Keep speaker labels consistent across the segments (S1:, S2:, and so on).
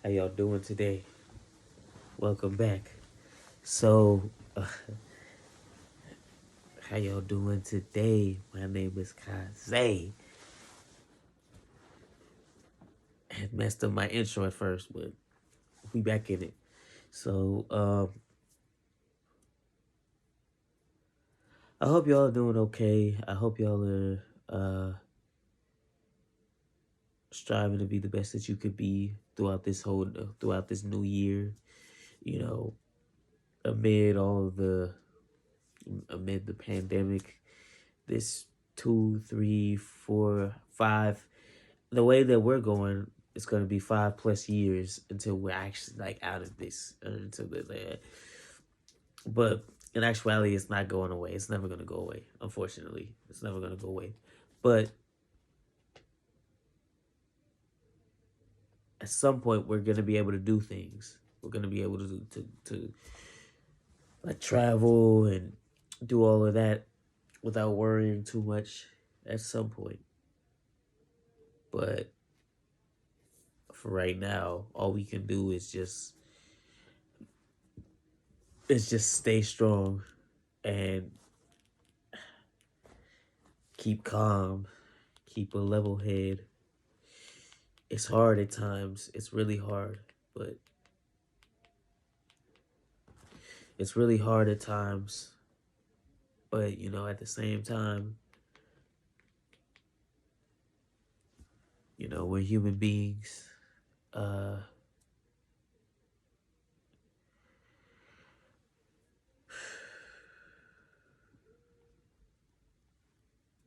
S1: How y'all doing today? Welcome back. So, how y'all doing today? My name is Kaze. I had messed up my intro at first, but we back in it. So, I hope y'all are doing okay. I hope y'all are striving to be the best that you could be throughout this new year. You know, amid all of the amid the pandemic, this 2, 3, 4, 5. The way that we're going, it's going to be 5+ years until we're actually like out of this. But in actuality, it's not going away. It's never going to go away. Unfortunately, it's never going to go away. But at some point, we're going to be able to do things. We're going to be able to like travel and do all of that without worrying too much at some point. But for right now, all we can do is just stay strong and keep calm, keep a level head. It's hard at times. It's really hard, but it's really hard at times. But at the same time, we're human beings. Uh,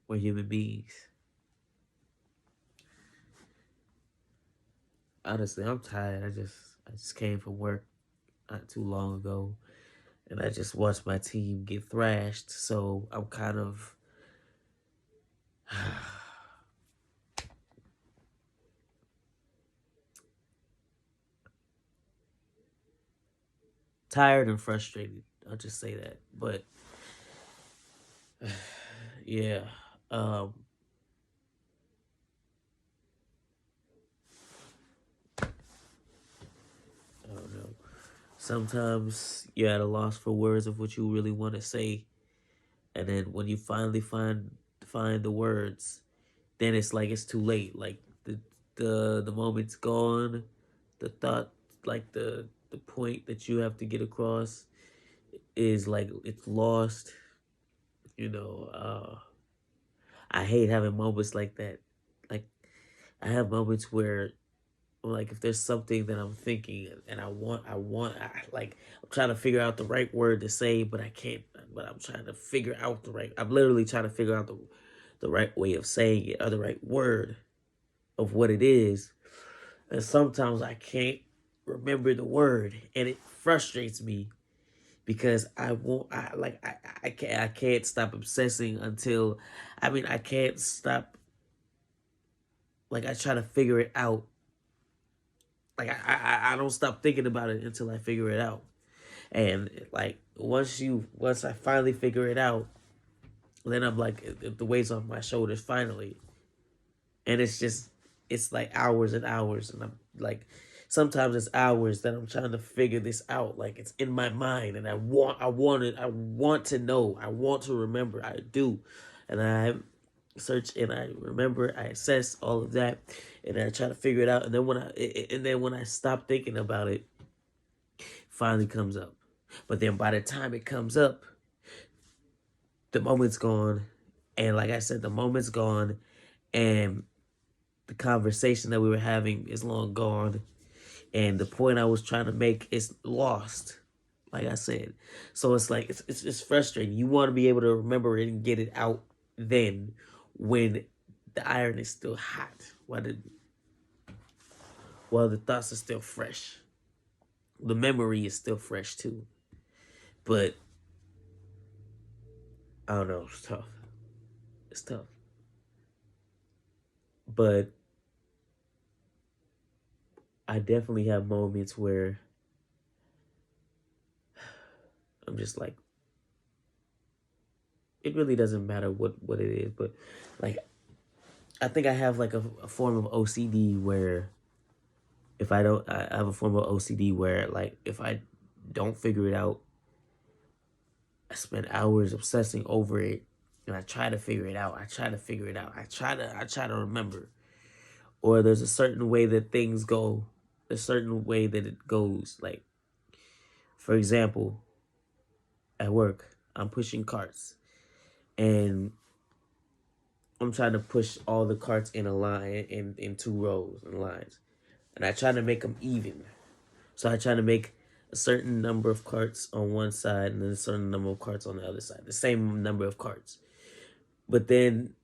S1: we're human beings. Honestly, I'm tired. I just came from work not too long ago, and I just watched my team get thrashed. So I'm kind of tired and frustrated. I'll just say that. But yeah, um, I don't know. Sometimes you're at a loss for words of what you really want to say, and then when you finally find the words, then it's like it's too late. Like the moment's gone, the thought, like the point that you have to get across is like it's lost. You know, I hate having moments like that. Like I have moments where like if there's something that I'm thinking and like I'm trying to figure out the right word to say, but I can't. But I'm trying to figure out the right. I'm literally trying to figure out the right way of saying it or the right word of what it is. And sometimes I can't remember the word, and it frustrates me because I won't. I can't stop obsessing until. I mean, I can't stop. Like I try to figure it out. Like I don't stop thinking about it until I figure it out. And like once I finally figure it out, then I'm like the weight's off my shoulders finally. And it's like hours and hours, and I'm like sometimes it's hours that I'm trying to figure this out. Like it's in my mind, and I want to know, I want to remember, I do, and I search and I remember, I assess all of that, and I try to figure it out. And then when I stop thinking about it, finally comes up. But then by the time it comes up, the moment's gone. And like I said, the moment's gone. And the conversation that we were having is long gone. And the point I was trying to make is lost. Like I said. So it's like, it's just frustrating. You want to be able to remember it and get it out then when the iron is still hot. While the thoughts are still fresh. The memory is still fresh too. But I don't know. It's tough. It's tough. But I definitely have moments where I'm just like, it really doesn't matter what it is, but like, I think I have like a form of OCD where If I don't, I have a form of OCD where, like, if I don't figure it out, I spend hours obsessing over it, and I try to figure it out. I try to figure it out. I try to remember. Or there's a certain way that things go, a certain way that it goes. Like, for example, at work, I'm pushing carts, and I'm trying to push all the carts in a line, in two rows and lines, and I try to make them even. So I try to make a certain number of carts on one side and then a certain number of carts on the other side, the same number of carts. But then,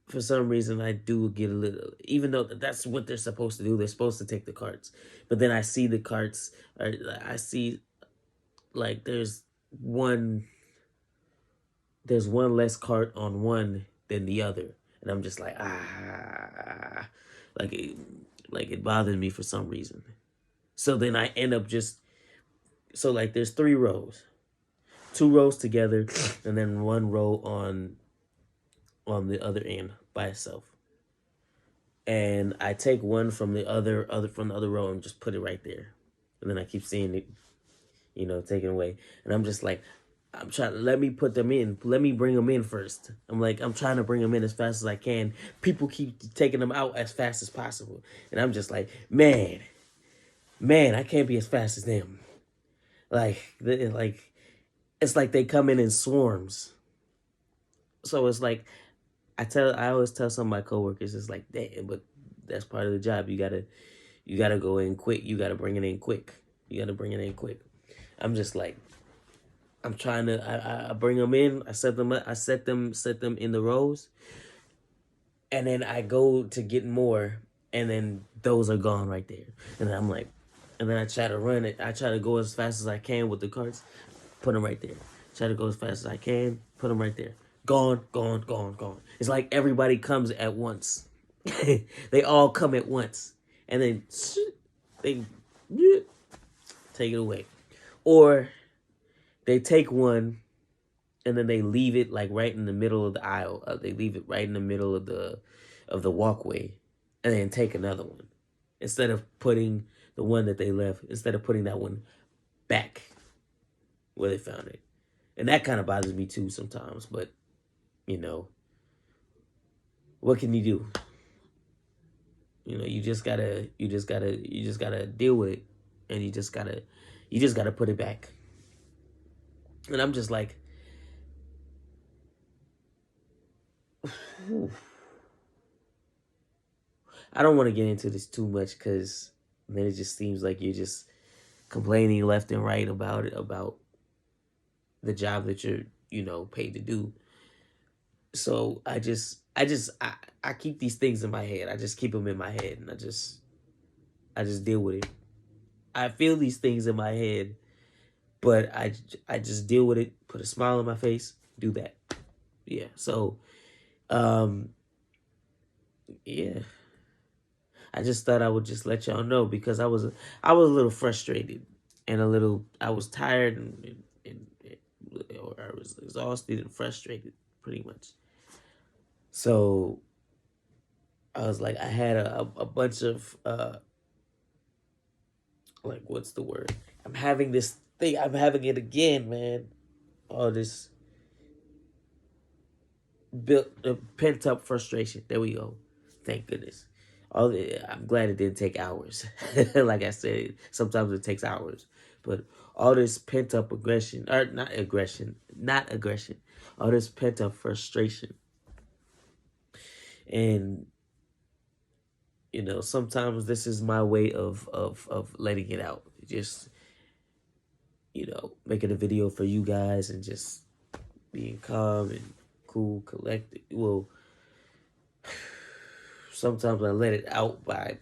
S1: for some reason, I do get a little, even though that's what they're supposed to do. They're supposed to take the carts. But then I see the carts, or I see, like, one there's one less cart on one than the other. And I'm just like, like it bothers me for some reason. So then I end up just, so like there's 3 rows, 2 rows together, and then 1 row on the other end by itself. And I take one from the other from the other row and just put it right there. And then I keep seeing it, taken away. And I'm just like, I'm trying to, let me put them in. Let me bring them in first. I'm trying to bring them in as fast as I can. People keep taking them out as fast as possible. And I'm just like, man, I can't be as fast as them. It's like they come in swarms. So it's like, I always tell some of my coworkers, it's like, damn, but that's part of the job. You gotta go in quick. You gotta bring it in quick. I'm just like, I'm trying to, I bring them in, I set them up, I set them in the rows, and then I go to get more, and then those are gone right there. And then I'm like, and then I try to run it. I try to go as fast as I can with the carts, put them right there. Try to go as fast as I can, put them right there. Gone. It's like everybody comes at once. They all come at once, and then they take it away. Or they take one and then they leave it like right in the middle of the aisle. They leave it right in the middle of the walkway, and then take another one. Instead of putting the one that they left, instead of putting that one back where they found it. And that kind of bothers me too sometimes, but what can you do? You just gotta deal with it, and you just gotta put it back. And I'm just like, I don't want to get into this too much, because then it just seems like you're just complaining left and right about the job that you're, paid to do. So I keep these things in my head. I just keep them in my head, and I just deal with it. I feel these things in my head, but I just deal with it, put a smile on my face, do that. Yeah. So, yeah. I just thought I would just let y'all know, because I was a little frustrated, and I was tired, or I was exhausted and frustrated, pretty much. So I was like, I had a bunch of like, what's the word? I'm having this thing. I'm having it again, man. All this pent up frustration. There we go. Thank goodness. I'm glad it didn't take hours. Like I said, sometimes it takes hours. But all this pent up aggression, or not aggression. All this pent up frustration. And sometimes this is my way of letting it out. Just making a video for you guys, and just being calm and cool, collected. Well, sometimes I let it out by,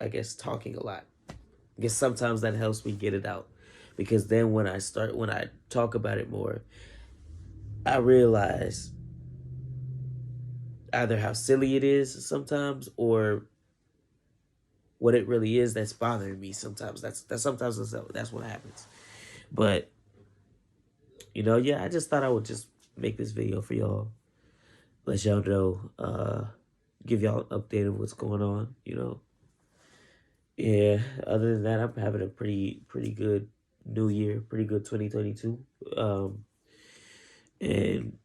S1: I guess, talking a lot. I guess sometimes that helps me get it out, because then when I talk about it more, I realize either how silly it is sometimes, or what it really is that's bothering me sometimes. That's what happens. But yeah, I just thought I would just make this video for y'all, let y'all know give y'all an update of what's going on, you know. Yeah, other than that, I'm having a pretty good new year, pretty good 2022. And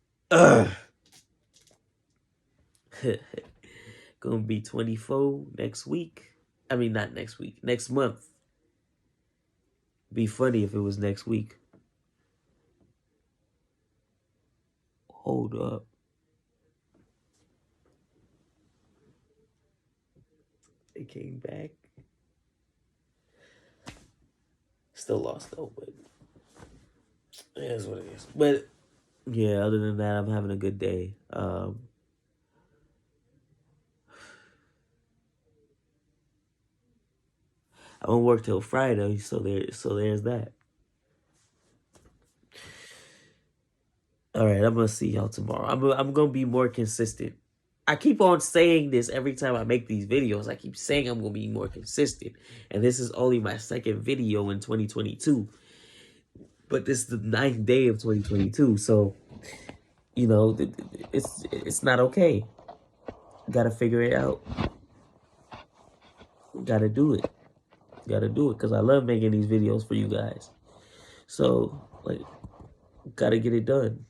S1: gonna be 24 next week. I mean, not next week, next month. Be funny if it was next week. Hold up. They came back. Still lost though, but it is what it is. But yeah, other than that, I'm having a good day. I won't work till Friday, so there's that. All right, I'm gonna see y'all tomorrow. I'm gonna be more consistent. I keep on saying this every time I make these videos. I keep saying I'm gonna be more consistent, and this is only my second video in 2022. But this is the 9th day of 2022, so you know it's not okay. Gotta figure it out. Gotta do it. Gotta do it because I love making these videos for you guys. So like, gotta get it done.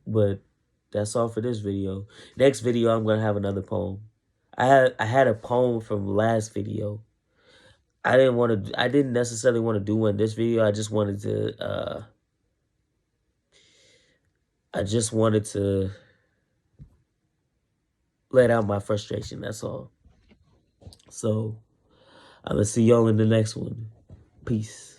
S1: But that's all for this video. Next video, I'm gonna have another poem. I had a poem from last video. I didn't necessarily want to do one this video. I just wanted to let out my frustration. That's all. So I'm gonna see y'all in the next one. Peace.